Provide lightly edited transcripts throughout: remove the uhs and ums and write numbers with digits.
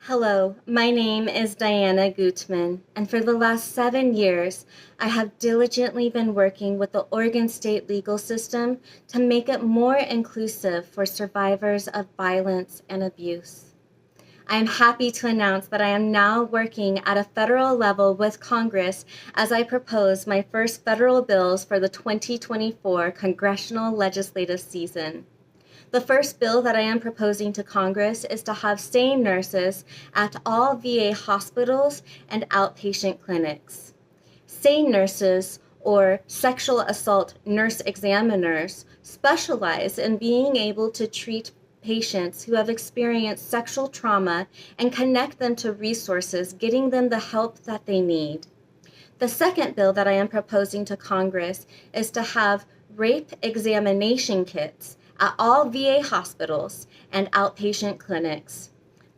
Hello, my name is Diana Gutman, and for the last 7 years, I have diligently been working with the Oregon State legal system to make it more inclusive for survivors of violence and abuse. I am happy to announce that I am now working at a federal level with Congress as I propose my first federal bills for the 2024 congressional legislative season. The first bill that I am proposing to Congress is to have SANE nurses at all VA hospitals and outpatient clinics. SANE nurses, or sexual assault nurse examiners, specialize in being able to treat patients who have experienced sexual trauma and connect them to resources, getting them the help that they need. The second bill that I am proposing to Congress is to have rape examination kits at all VA hospitals and outpatient clinics.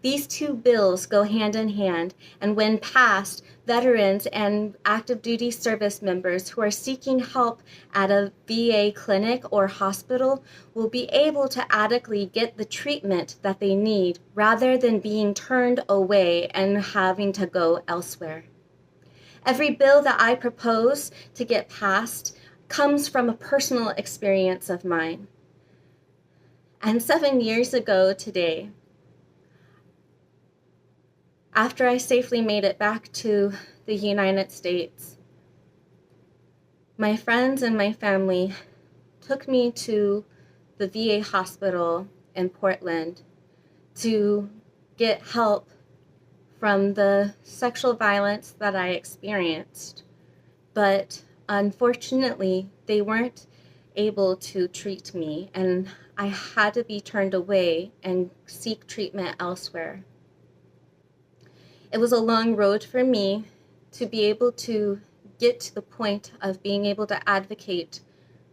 These two bills go hand in hand, and when passed, veterans and active duty service members who are seeking help at a VA clinic or hospital will be able to adequately get the treatment that they need rather than being turned away and having to go elsewhere. Every bill that I propose to get passed comes from a personal experience of mine. And 7 years ago today, after I safely made it back to the United States, my friends and my family took me to the VA hospital in Portland to get help from the sexual violence that I experienced. But unfortunately, they weren't able to treat me, and I had to be turned away and seek treatment elsewhere. It was a long road for me to be able to get to the point of being able to advocate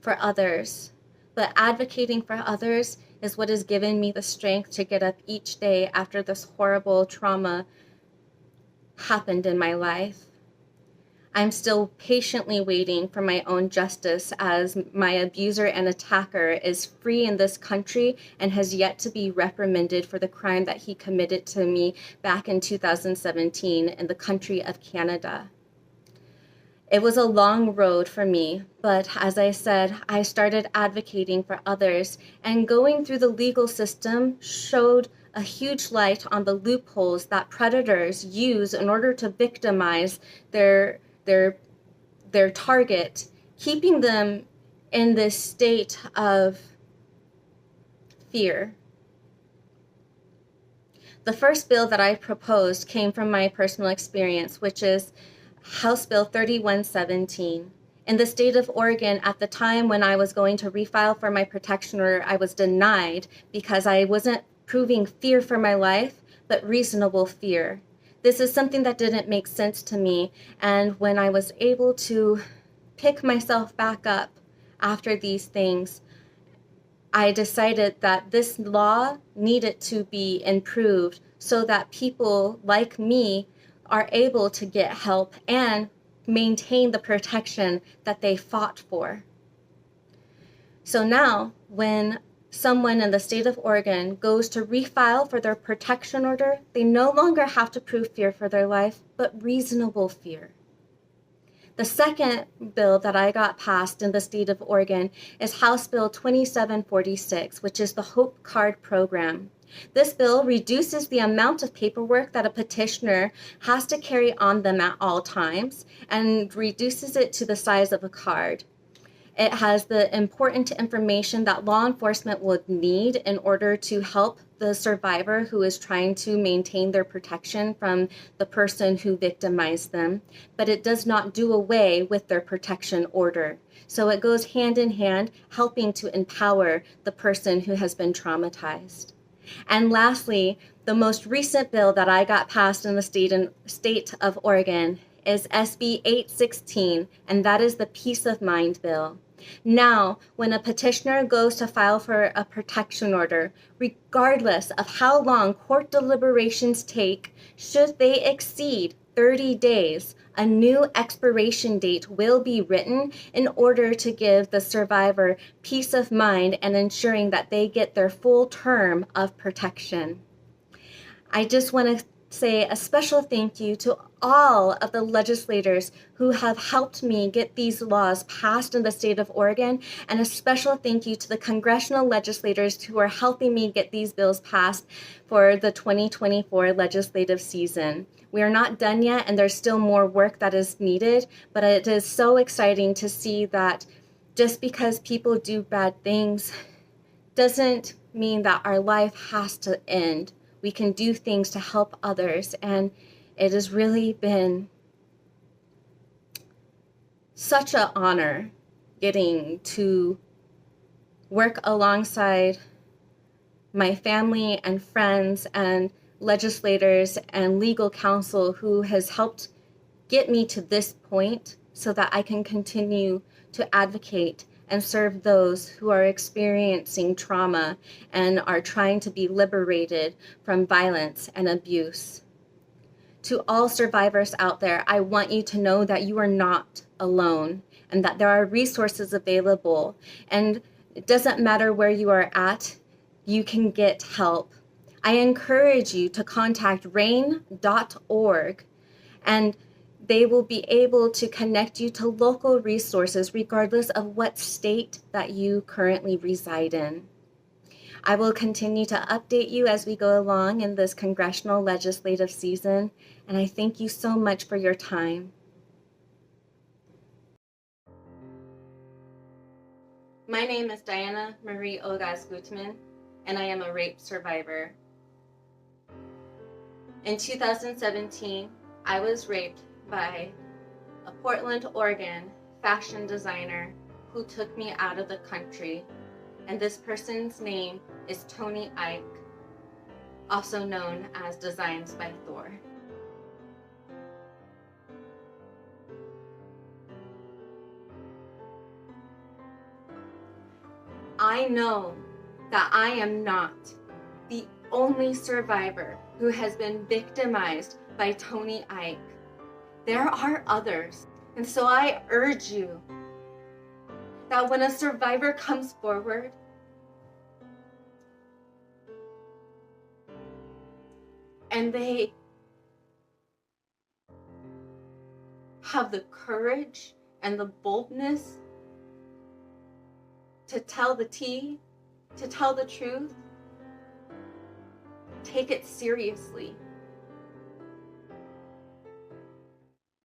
for others. But advocating for others is what has given me the strength to get up each day after this horrible trauma happened in my life. I'm still patiently waiting for my own justice as my abuser and attacker is free in this country and has yet to be reprimanded for the crime that he committed to me back in 2017 in the country of Canada. It was a long road for me, but as I said, I started advocating for others, and going through the legal system showed a huge light on the loopholes that predators use in order to victimize their target, keeping them in this state of fear. The first bill that I proposed came from my personal experience, which is House Bill 3117. In the state of Oregon, at the time when I was going to refile for my protection order, I was denied because I wasn't proving fear for my life, but reasonable fear. This is something that didn't make sense to me, and when I was able to pick myself back up after these things, I decided that this law needed to be improved so that people like me are able to get help and maintain the protection that they fought for. So now, when someone in the state of Oregon goes to refile for their protection order, they no longer have to prove fear for their life, but reasonable fear. The second bill that I got passed in the state of Oregon is House Bill 2746, which is the Hope Card program. This bill reduces the amount of paperwork that a petitioner has to carry on them at all times and reduces it to the size of a card. It has the important information that law enforcement would need in order to help the survivor who is trying to maintain their protection from the person who victimized them, but it does not do away with their protection order. So it goes hand in hand, helping to empower the person who has been traumatized. And lastly, the most recent bill that I got passed in the state of Oregon is SB 816, and that is the Peace of Mind bill. Now, when a petitioner goes to file for a protection order, regardless of how long court deliberations take, should they exceed 30 days, a new expiration date will be written in order to give the survivor peace of mind and ensuring that they get their full term of protection. I just want to say a special thank you to all of the legislators who have helped me get these laws passed in the state of Oregon, and a special thank you to the congressional legislators who are helping me get these bills passed for the 2024 legislative season. We are not done yet, and there's still more work that is needed, but it is so exciting to see that just because people do bad things doesn't mean that our life has to end. We can do things to help others, and it has really been such an honor getting to work alongside my family and friends and legislators and legal counsel who has helped get me to this point so that I can continue to advocate and serve those who are experiencing trauma and are trying to be liberated from violence and abuse. To all survivors out there, I want you to know that you are not alone and that there are resources available. And it doesn't matter where you are at, you can get help. I encourage you to contact rain.org, and they will be able to connect you to local resources regardless of what state that you currently reside in. I will continue to update you as we go along in this congressional legislative season, and I thank you so much for your time. My name is Diana Marie Ogaz Gutman, and I am a rape survivor. In 2017, I was raped by a Portland, Oregon fashion designer who took me out of the country, and this person's name is Tony Ike, also known as Designs by Thor. I know that I am not the only survivor who has been victimized by Tony Ike. There are others, and so I urge you that when a survivor comes forward, and they have the courage and the boldness to tell the tea, to tell the truth, take it seriously.